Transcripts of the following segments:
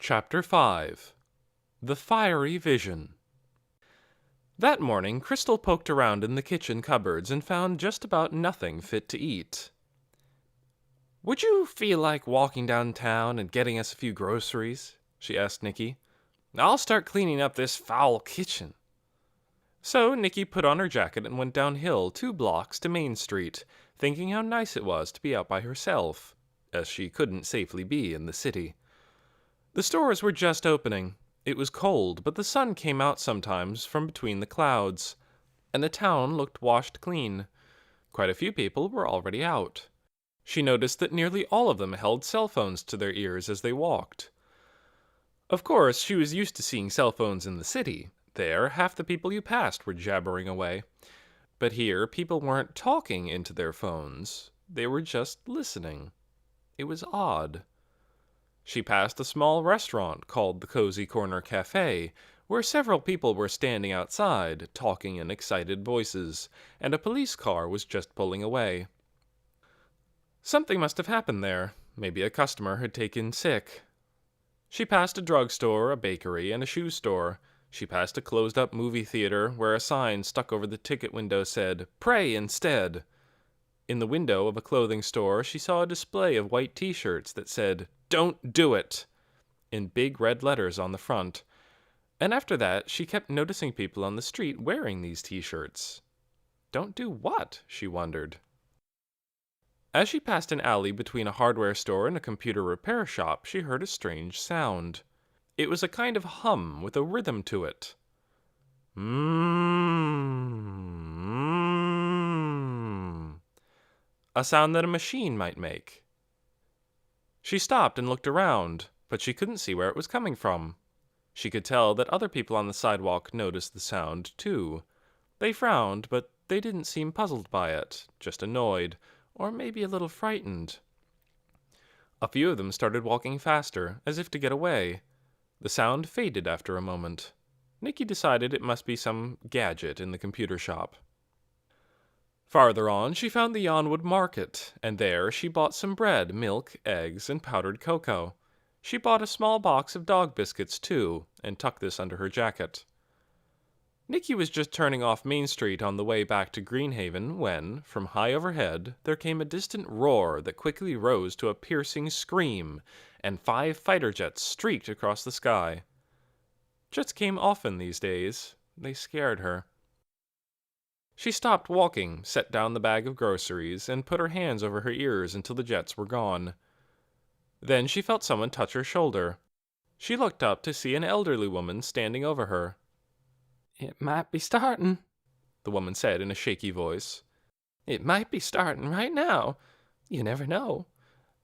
Chapter 5 The Fiery Vision. That morning, Crystal poked around in the kitchen cupboards and found just about nothing fit to eat. "Would you feel like walking downtown and getting us a few groceries?" she asked Nikki. "I'll start cleaning up this foul kitchen." So Nikki put on her jacket and went downhill 2 blocks to Main Street, thinking how nice it was to be out by herself, as she couldn't safely be in the city. The stores were just opening. It was cold, but the sun came out sometimes from between the clouds, and the town looked washed clean. Quite a few people were already out. She noticed that nearly all of them held cell phones to their ears as they walked. Of course, she was used to seeing cell phones in the city. There, half the people you passed were jabbering away. But here, people weren't talking into their phones. They were just listening. It was odd. She passed a small restaurant called the Cozy Corner Cafe, where several people were standing outside, talking in excited voices, and a police car was just pulling away. Something must have happened there. Maybe a customer had taken sick. She passed a drugstore, a bakery, and a shoe store. She passed a closed-up movie theater where a sign stuck over the ticket window said, "Pray instead." In the window of a clothing store, she saw a display of white t-shirts that said, "Don't do it," in big red letters on the front. And after that, she kept noticing people on the street wearing these t-shirts. Don't do what? She wondered. As she passed an alley between a hardware store and a computer repair shop, she heard a strange sound. It was a kind of hum with a rhythm to it. A sound that a machine might make. She stopped and looked around, but she couldn't see where it was coming from. She could tell that other people on the sidewalk noticed the sound, too. They frowned, but they didn't seem puzzled by it, just annoyed, or maybe a little frightened. A few of them started walking faster, as if to get away. The sound faded after a moment. Nikki decided it must be some gadget in the computer shop. Farther on, she found the Yonwood market, and there she bought some bread, milk, eggs, and powdered cocoa. She bought a small box of dog biscuits, too, and tucked this under her jacket. Nikki was just turning off Main Street on the way back to Greenhaven when, from high overhead, there came a distant roar that quickly rose to a piercing scream, and 5 fighter jets streaked across the sky. Jets came often these days. They scared her. She stopped walking, set down the bag of groceries, and put her hands over her ears until the jets were gone. Then she felt someone touch her shoulder. She looked up to see an elderly woman standing over her. "It might be starting," the woman said in a shaky voice. "It might be starting right now. You never know.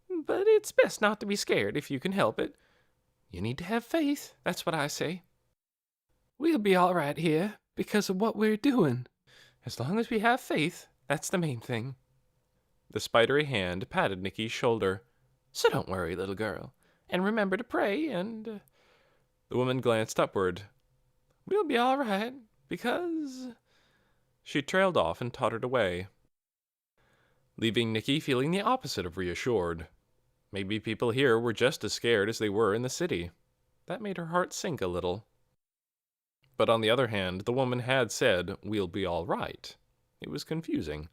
But it's best not to be scared if you can help it. You need to have faith, that's what I say. We'll be all right here because of what we're doing. As long as we have faith, that's the main thing." The spidery hand patted Nikki's shoulder. "So don't worry, little girl. And remember to pray and..." The woman glanced upward. "We'll be all right, because..." She trailed off and tottered away, leaving Nikki feeling the opposite of reassured. Maybe people here were just as scared as they were in the city. That made her heart sink a little. But on the other hand, the woman had said, "We'll be all right." It was confusing.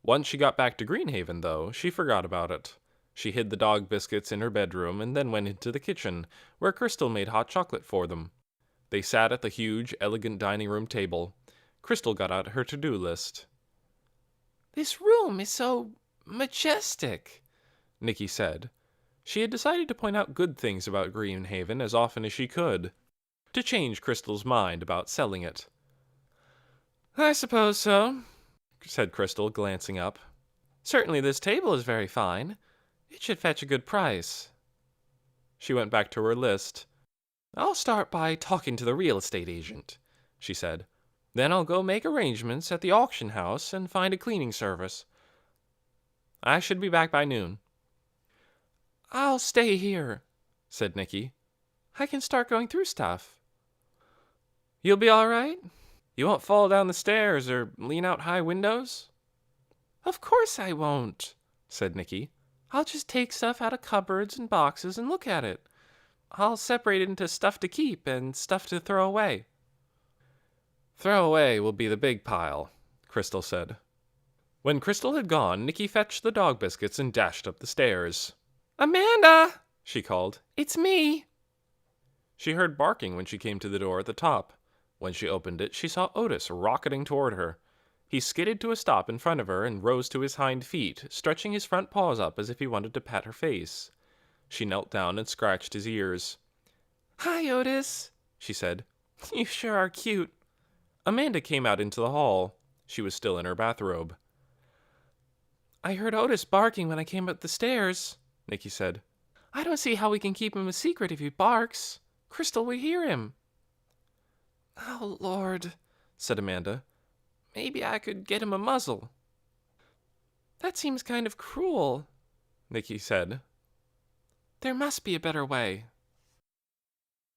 Once she got back to Greenhaven, though, she forgot about it. She hid the dog biscuits in her bedroom and then went into the kitchen, where Crystal made hot chocolate for them. They sat at the huge, elegant dining room table. Crystal got out her to-do list. "This room is so majestic," Nikki said. She had decided to point out good things about Greenhaven as often as she could, to change Crystal's mind about selling it. "I suppose so," said Crystal, glancing up. "Certainly this table is very fine. It should fetch a good price." She went back to her list. "I'll start by talking to the real estate agent," she said. "Then I'll go make arrangements at the auction house and find a cleaning service. I should be back by noon." "I'll stay here," said Nikki. "I can start going through stuff." "You'll be all right? You won't fall down the stairs or lean out high windows?" "Of course I won't," said Nikki. "I'll just take stuff out of cupboards and boxes and look at it. I'll separate it into stuff to keep and stuff to throw away. Throw away will be the big pile, Crystal said. When Crystal had gone, Nicky fetched the dog biscuits and dashed up the stairs. Amanda, she called. It's me. She heard barking when she came to the door at the top. When she opened it, she saw Otis rocketing toward her. He skidded to a stop in front of her and rose to his hind feet, stretching his front paws up as if he wanted to pat her face. She knelt down and scratched his ears. Hi, Otis, she said. You sure are cute. Amanda came out into the hall. She was still in her bathrobe. I heard Otis barking when I came up the stairs, Nicky said. I don't see how we can keep him a secret if he barks. Crystal will hear him. Oh, Lord, said Amanda. Maybe I could get him a muzzle. That seems kind of cruel, Nicky said. There must be a better way.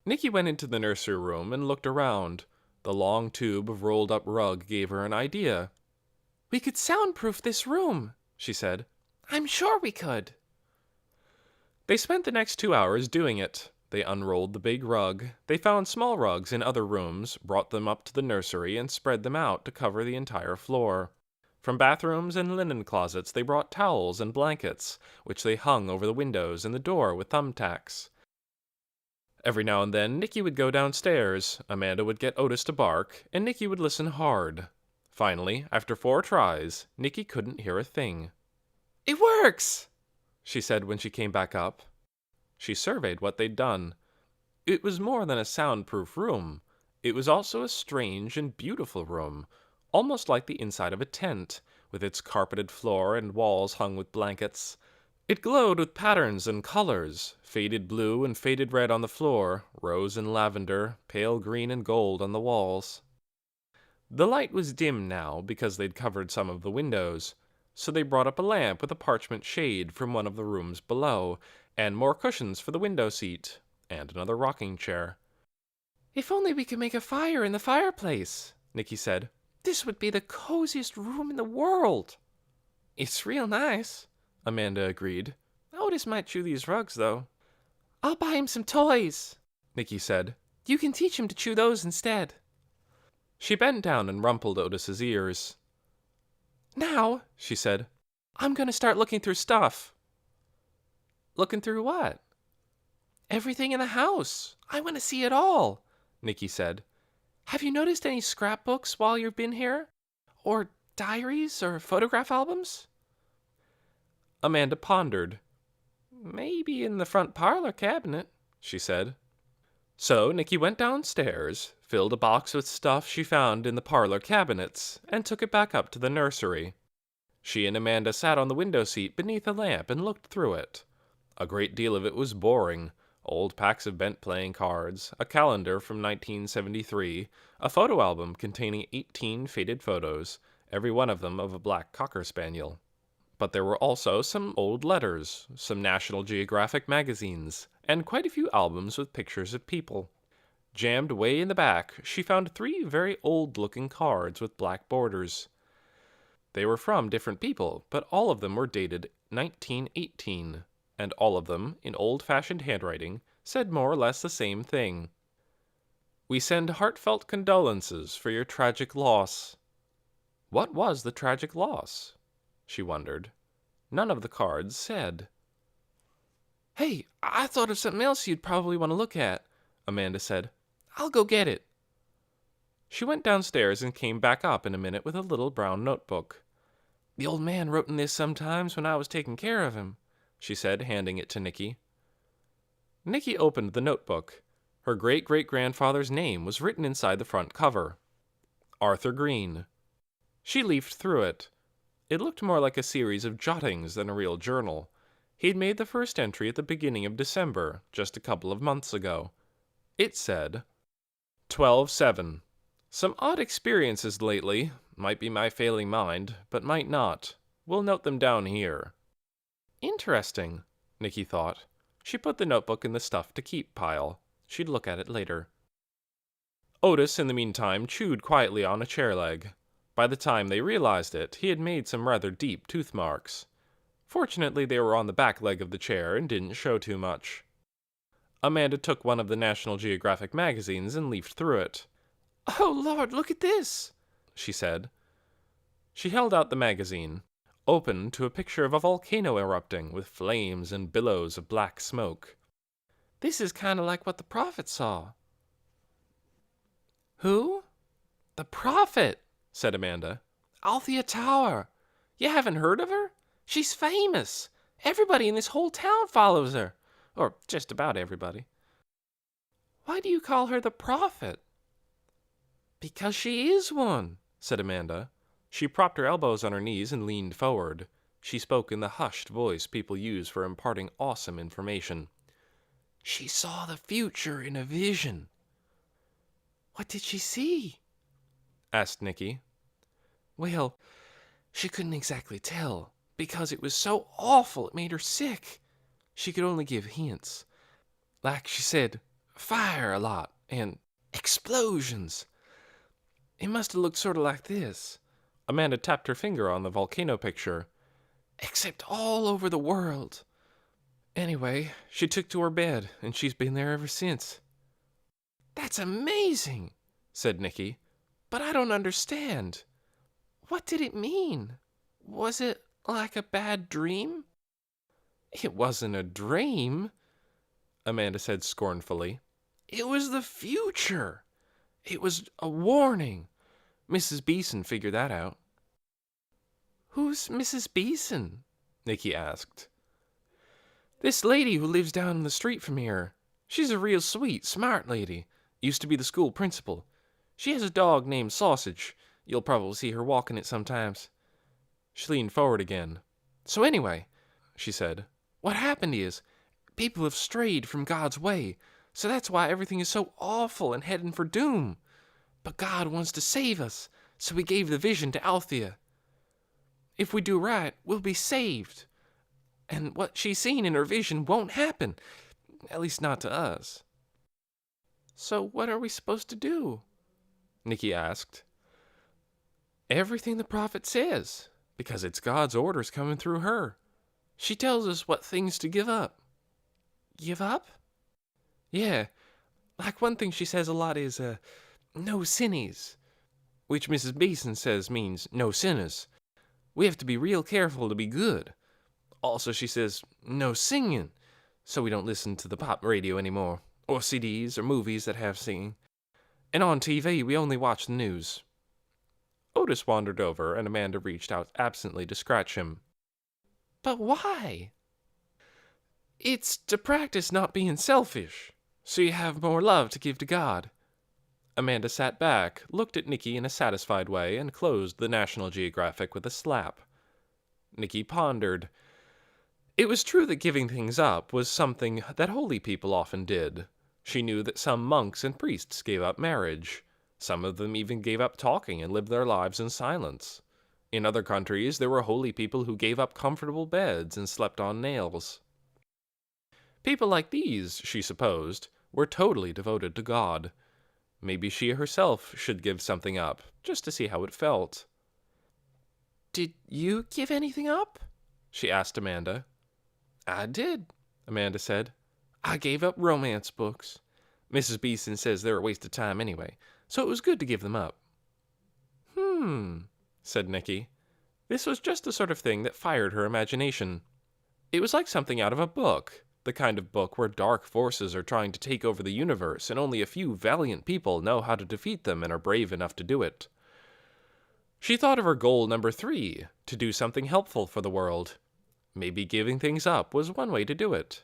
Nicky went into the nursery room and looked around. The long tube of rolled-up rug gave her an idea. We could soundproof this room, she said. I'm sure we could. They spent the next 2 hours doing it. They unrolled the big rug. They found small rugs in other rooms, brought them up to the nursery, and spread them out to cover the entire floor. From bathrooms and linen closets they brought towels and blankets, which they hung over the windows and the door with thumbtacks. Every now and then, Nicky would go downstairs, Amanda would get Otis to bark, and Nicky would listen hard. Finally, after 4 tries, Nicky couldn't hear a thing. It works, she said when she came back up. She surveyed what they'd done. It was more than a soundproof room. It was also a strange and beautiful room, almost like the inside of a tent, with its carpeted floor and walls hung with blankets. It glowed with patterns and colors, faded blue and faded red on the floor, rose and lavender, pale green and gold on the walls. The light was dim now because they'd covered some of the windows, so they brought up a lamp with a parchment shade from one of the rooms below, and more cushions for the window seat, and another rocking chair. If only we could make a fire in the fireplace, Nicky said. This would be the coziest room in the world. It's real nice, Amanda agreed. Otis might chew these rugs, though. I'll buy him some toys, Nicky said. You can teach him to chew those instead. She bent down and rumpled Otis's ears. Now, she said, I'm going to start looking through stuff. Looking through what? Everything in the house. I want to see it all, Nicky said. Have you noticed any scrapbooks while you've been here? Or diaries or photograph albums? Amanda pondered. Maybe in the front parlor cabinet, she said. So Nicky went downstairs, filled a box with stuff she found in the parlor cabinets, and took it back up to the nursery. She and Amanda sat on the window seat beneath a lamp and looked through it. A great deal of it was boring. Old packs of bent playing cards, a calendar from 1973, a photo album containing 18 faded photos, every one of them of a black cocker spaniel. But there were also some old letters, some National Geographic magazines, and quite a few albums with pictures of people. Jammed way in the back, she found 3 very old-looking cards with black borders. They were from different people, but all of them were dated 1918, and all of them, in old-fashioned handwriting, said more or less the same thing. We send heartfelt condolences for your tragic loss. What was the tragic loss? She wondered. None of the cards said. Hey, I thought of something else you'd probably want to look at, Amanda said. I'll go get it. She went downstairs and came back up in a minute with a little brown notebook. The old man wrote in this sometimes when I was taking care of him, she said, handing it to Nicky. Nicky opened the notebook. Her great-great-grandfather's name was written inside the front cover. Arthur Green. She leafed through it. It looked more like a series of jottings than a real journal. He'd made the first entry at the beginning of December, just a couple of months ago. It said, 12/7. Some odd experiences lately. Might be my failing mind, but might not. We'll note them down here. Interesting, Nicky thought. She put the notebook in the stuff to keep pile. She'd look at it later. Otis, in the meantime, chewed quietly on a chair leg. By the time they realized it, he had made some rather deep tooth marks. Fortunately, they were on the back leg of the chair and didn't show too much. Amanda took one of the National Geographic magazines and leafed through it. "Oh, Lord, look at this," she said. She held out the magazine, open to a picture of a volcano erupting with flames and billows of black smoke. "This is kind of like what the prophet saw." "Who?" "The prophet," said Amanda. "Althea Tower. You haven't heard of her? She's famous. Everybody in this whole town follows her. Or just about everybody." "Why do you call her the prophet?" "Because she is one," said Amanda. She propped her elbows on her knees and leaned forward. She spoke in the hushed voice people use for imparting awesome information. "She saw the future in a vision." "What did she see?" asked Nicky. "Well, she couldn't exactly tell, because it was so awful it made her sick. She could only give hints. Like she said, fire a lot, and explosions. It must have looked sort of like this." Amanda tapped her finger on the volcano picture. "Except all over the world. Anyway, she took to her bed, and she's been there ever since." "That's amazing," said Nicky. "But I don't understand. What did it mean? Was it like a bad dream?" "It wasn't a dream," Amanda said scornfully. "It was the future. It was a warning. Mrs. Beeson figured that out." "Who's Mrs. Beeson?" Nicky asked. "This lady who lives down the street from here. She's a real sweet, smart lady. Used to be the school principal. She has a dog named Sausage. You'll probably see her walking it sometimes." She leaned forward again. "So anyway," she said, "what happened is, people have strayed from God's way, so that's why everything is so awful and heading for doom. But God wants to save us, so he gave the vision to Althea. If we do right, we'll be saved. And what she's seen in her vision won't happen, at least not to us." "So what are we supposed to do?" Nicky asked. "Everything the prophet says, because it's God's orders coming through her. She tells us what things to give up." "Give up?" "Yeah. Like one thing she says a lot is, no sinnies, which Mrs. Beeson says means no sinners. We have to be real careful to be good. Also, she says no singing, so we don't listen to the pop radio anymore, or CDs or movies that have singing. And on TV, we only watch the news." Otis wandered over, and Amanda reached out absently to scratch him. "But why?" "It's to practice not being selfish, so you have more love to give to God." Amanda sat back, looked at Nicky in a satisfied way, and closed the National Geographic with a slap. Nicky pondered. It was true that giving things up was something that holy people often did. She knew that some monks and priests gave up marriage. Some of them even gave up talking and lived their lives in silence. In other countries, there were holy people who gave up comfortable beds and slept on nails. People like these, she supposed, were totally devoted to God. Maybe she herself should give something up, just to see how it felt. "Did you give anything up?" she asked Amanda. "I did," Amanda said. "I gave up romance books. Mrs. Beeson says they're a waste of time anyway, so it was good to give them up." Said Nicky. This was just the sort of thing that fired her imagination. It was like something out of a book, the kind of book where dark forces are trying to take over the universe and only a few valiant people know how to defeat them and are brave enough to do it. She thought of her goal number 3, to do something helpful for the world. Maybe giving things up was one way to do it.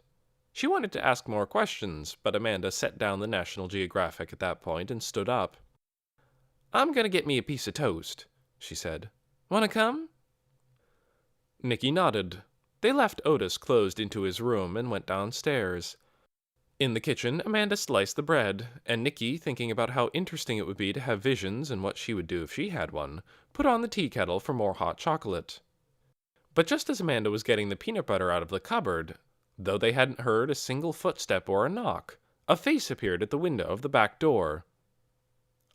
She wanted to ask more questions, but Amanda set down the National Geographic at that point and stood up. "I'm going to get me a piece of toast," she said. "Want to come?" Nicky nodded. They left Otis closed into his room and went downstairs. In the kitchen, Amanda sliced the bread, and Nicky, thinking about how interesting it would be to have visions and what she would do if she had one, put on the tea kettle for more hot chocolate. But just as Amanda was getting the peanut butter out of the cupboard, though they hadn't heard a single footstep or a knock, a face appeared at the window of the back door.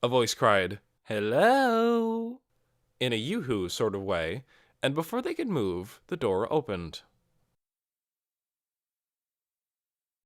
A voice cried, "Hello!" in a yoo-hoo sort of way, and before they could move, the door opened.